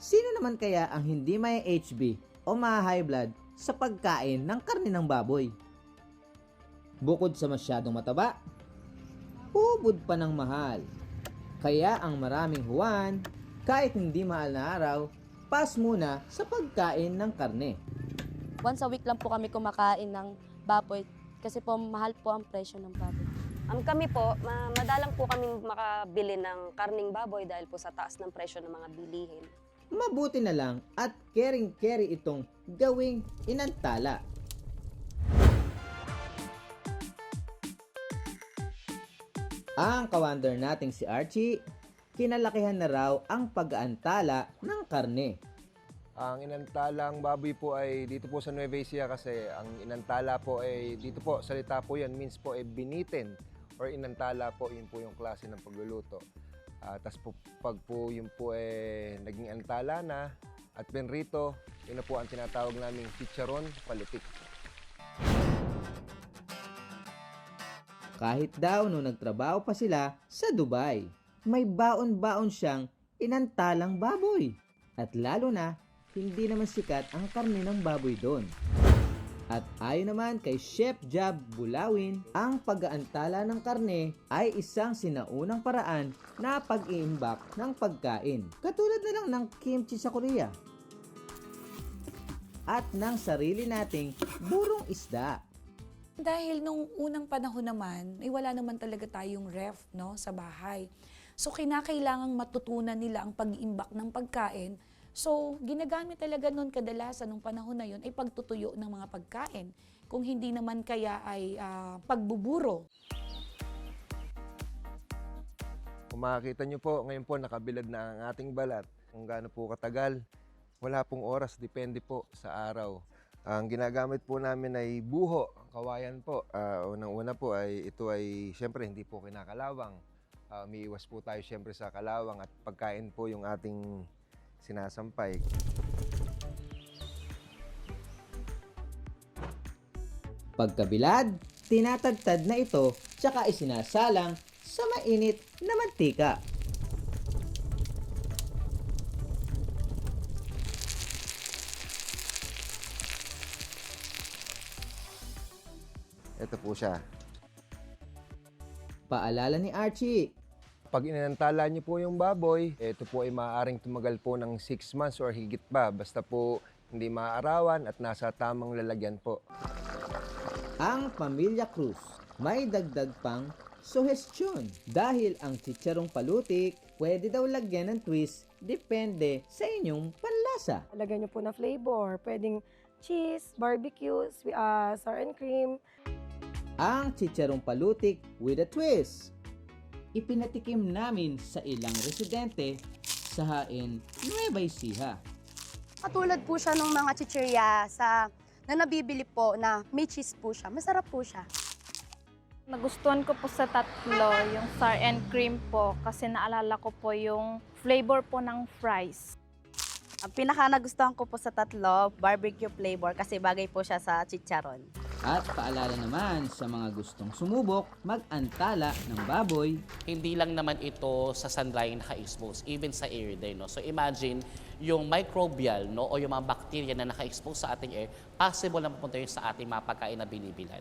Sino naman kaya ang hindi may HB o ma-high blood sa pagkain ng karne ng baboy? Bukod sa masyadong mataba, ubod pa ng mahal. Kaya ang maraming Juan, kahit hindi mahal na araw, pass muna sa pagkain ng karne. Once a week lang po kami kumakain ng baboy kasi po mahal po ang presyo ng baboy. Kami po, madalang po kaming makabili ng karning baboy dahil po sa taas ng presyo ng mga bilihin. Mabuti na lang at caring-carry itong gawing inantala. Ang kawander nating si Archie, kinalakihan na raw ang pag-aantala ng karne. Ang inantalang baboy po ay dito po sa Nueva Ecija kasi ang inantala po ay dito po, salita po yan, means po ay binitin or inantala po, yun po yung klase ng pagluluto. Tapos po, pag po yun po naging antala na at benrito, yun na po ang tinatawag naming chicharon palutik. Kahit daw nung nagtrabaho pa sila sa Dubai, may baon-baon siyang inantalang baboy. At lalo na, hindi naman sikat ang karne ng baboy doon. At ayon naman kay Chef Jab Bulawin, ang pag-aantala ng karne ay isang sinaunang paraan na pag-iimbak ng pagkain. Katulad na lang ng kimchi sa Korea. At ng sarili nating burong isda. Dahil nung unang panahon naman, wala naman talaga tayong ref, no, sa bahay. So kinakailangang matutunan nila ang pag-iimbak ng pagkain. So, ginagamit talaga nun kadalasan nung panahon na yun ay pagtutuyo ng mga pagkain. Kung hindi naman kaya ay pagbuburo. Kung makikita nyo po, ngayon po nakabilad na ang ating balat. Kung gaano po katagal, wala pong oras, depende po sa araw. Ang ginagamit po namin ay buho, kawayan po. Unang-una po ay ito ay siyempre hindi po kinakalawang. Umiiwas po tayo siyempre sa kalawang at pagkain po yung ating sinasampay. Pagkabilad, tinatagtad na ito tsaka isinasalang sa mainit na mantika. Ito po siya. Paalala ni Archie, Pag inantala niyo po yung baboy, ito po ay maaaring tumagal po ng 6 months or higit pa. Basta po hindi maaarawan at nasa tamang lalagyan po. ang Pamilya Cruz may dagdag pang suhestyon dahil ang chicharong palutik pwede daw lagyan ng twist depende sa inyong panlasa. Lagyan nyo po na flavor. Pwedeng cheese, barbecue, sour and cream. Ang chicharong palutik with a twist. Ipinatikim namin sa ilang residente sa Hain, Nueva Ecija. Katulad po siya ng mga chichirya na nabibili po na may cheese po siya. Masarap po siya. Nagustuhan ko po sa tatlo, yung sour and cream po kasi naalala ko po yung flavor po ng fries. Ang pinaka nagustuhan ko po sa tatlo, barbecue flavor kasi bagay po siya sa chicharon. At paalala naman sa mga gustong sumubok, mag-antala ng baboy. Hindi lang naman ito sa sunlight naka-expose, even sa air din. No? So imagine, yung microbial no, o yung mga bacteria na naka-expose sa ating air, possible na mapunta yun sa ating mga pagkain na binibilhan.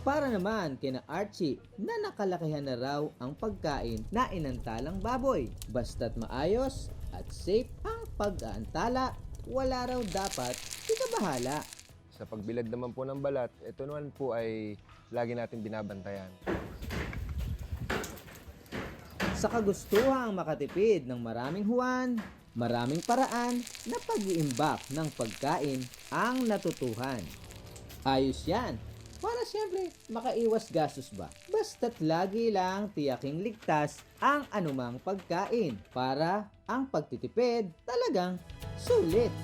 Para naman kina Archie na nakalakihan na raw ang pagkain na inantalang baboy. Basta't maayos at safe ang pag-aantala, wala raw dapat ikabahala. Sa pagbilad naman po ng balat, ito naman po ay lagi natin binabantayan. Sa kagustuhang makatipid ng maraming Juan, maraming paraan na pag-iimbak ng pagkain ang natutuhan. Ayos yan, para siyempre makaiwas gastos ba? Basta't lagi lang tiyaking ligtas ang anumang pagkain para ang pagtitipid talagang sulit.